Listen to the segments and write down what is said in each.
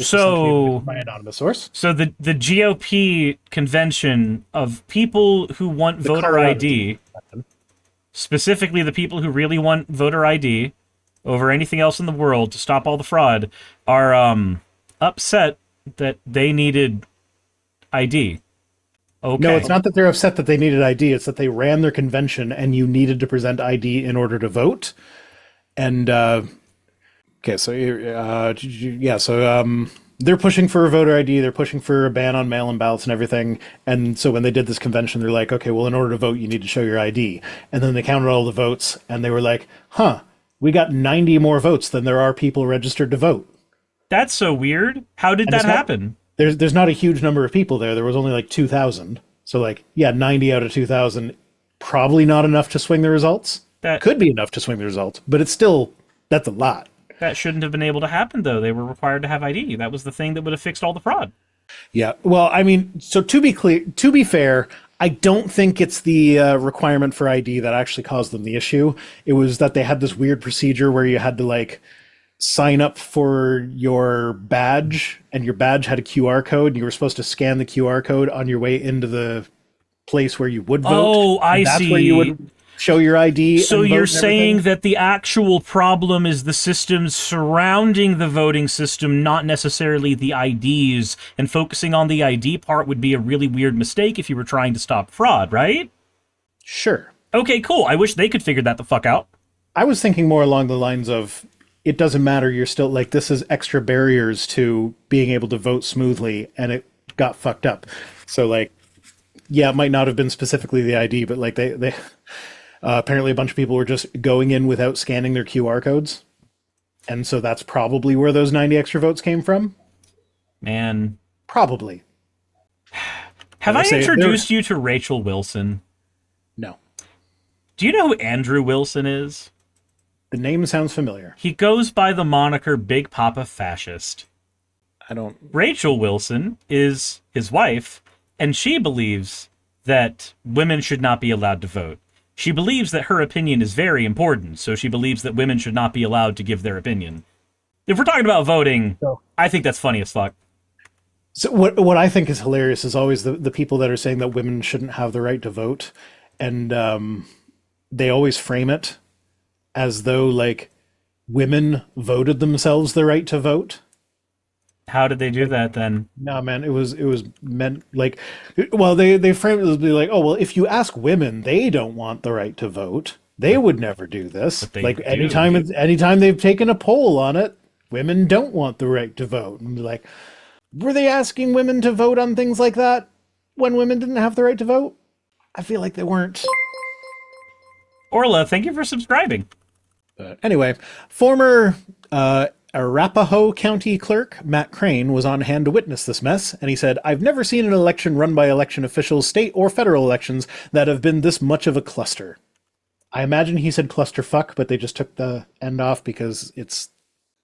So my anonymous source. So the GOP convention of people who want voter ID, specifically the people who really want voter ID over anything else in the world to stop all the fraud, are upset that they needed ID. Okay. No, it's not that they're upset that they needed ID. It's that they ran their convention and you needed to present ID in order to vote. And okay, so they're pushing for a voter ID. They're pushing for a ban on mail-in ballots and everything. And so when they did this convention, they're like, okay, well, in order to vote, you need to show your ID. And then they counted all the votes, and they were like, we got 90 more votes than there are people registered to vote. That's so weird. How did that happen? There's not a huge number of people there. There was only like 2,000. So 90 out of 2,000, probably not enough to swing the results. That could be enough to swing the results, but it's still, that's a lot. That shouldn't have been able to happen, though. They were required to have ID. That was the thing that would have fixed all the fraud. Yeah. Well, I mean, so to be fair, I don't think it's the requirement for ID that actually caused them the issue. It was that they had this weird procedure where you had to sign up for your badge, and your badge had a QR code, and you were supposed to scan the QR code on your way into the place where you would vote. Oh, I see. That's where you would show your ID. So you're saying that the actual problem is the systems surrounding the voting system, not necessarily the IDs, and focusing on the ID part would be a really weird mistake if you were trying to stop fraud, right? Sure. Okay, cool. I wish they could figure that the fuck out. I was thinking more along the lines of, it doesn't matter, you're still, this is extra barriers to being able to vote smoothly, and it got fucked up. So, yeah, it might not have been specifically the ID, but, they apparently a bunch of people were just going in without scanning their QR codes. And so that's probably where those 90 extra votes came from. Man. Probably. Have I introduced you to Rachel Wilson? No. Do you know who Andrew Wilson is? The name sounds familiar. He goes by the moniker Big Papa Fascist. I don't... Rachel Wilson is his wife, and she believes that women should not be allowed to vote. She believes that her opinion is very important, so she believes that women should not be allowed to give their opinion. If we're talking about voting, I think that's funny as fuck. So what I think is hilarious is always the people that are saying that women shouldn't have the right to vote, and they always frame it as though women voted themselves the right to vote. How did they do that then? No, man, it was meant they framed it as be oh, well, if you ask women, they don't want the right to vote. They would never do this. Anytime they've taken a poll on it, women don't want the right to vote. And were they asking women to vote on things like that when women didn't have the right to vote? I feel like they weren't. Orla, thank you for subscribing. But anyway, former Arapahoe County Clerk Matt Crane was on hand to witness this mess, and he said, "I've never seen an election run by election officials, state or federal elections, that have been this much of a cluster." I imagine he said clusterfuck, but they just took the end off because it's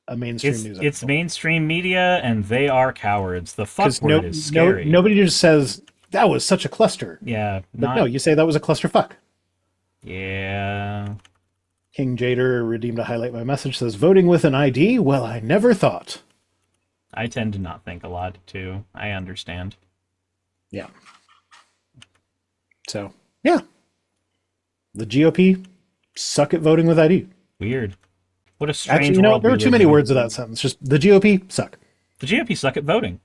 a mainstream news article. It's mainstream media, and they are cowards. The fuck word is scary. Nobody just says, that was such a cluster. Yeah. No, you say that was a clusterfuck. Yeah. King Jader redeemed to highlight my message, says, "Voting with an ID? Well, I never thought." I tend to not think a lot, too. I understand. Yeah. So, yeah. The GOP suck at voting with ID. Weird. What a strange Actually, world there are too many words of that sentence. Just the GOP suck. The GOP suck at voting.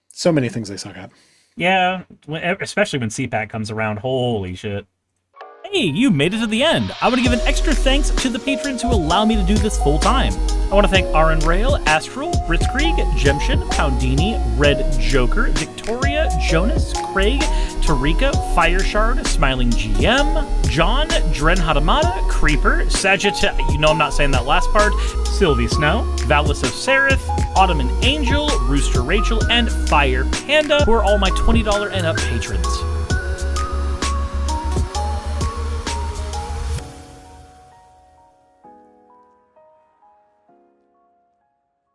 So many things they suck at. Yeah, especially when CPAC comes around. Holy shit. Hey, you made it to the end. I want to give an extra thanks to the patrons who allow me to do this full time. I want to thank Aaron Rail, Astral, Britzkrieg, Jemshin, Poundini, Red Joker, Victoria, Jonas, Craig, Tarika, Fireshard, Smiling GM, John, Dren Hadamada, Creeper, Sagitta, I'm not saying that last part, Sylvie Snow, Valis of Seraph, Ottoman Angel, Rooster Rachel, and Fire Panda, who are all my $20 and up patrons.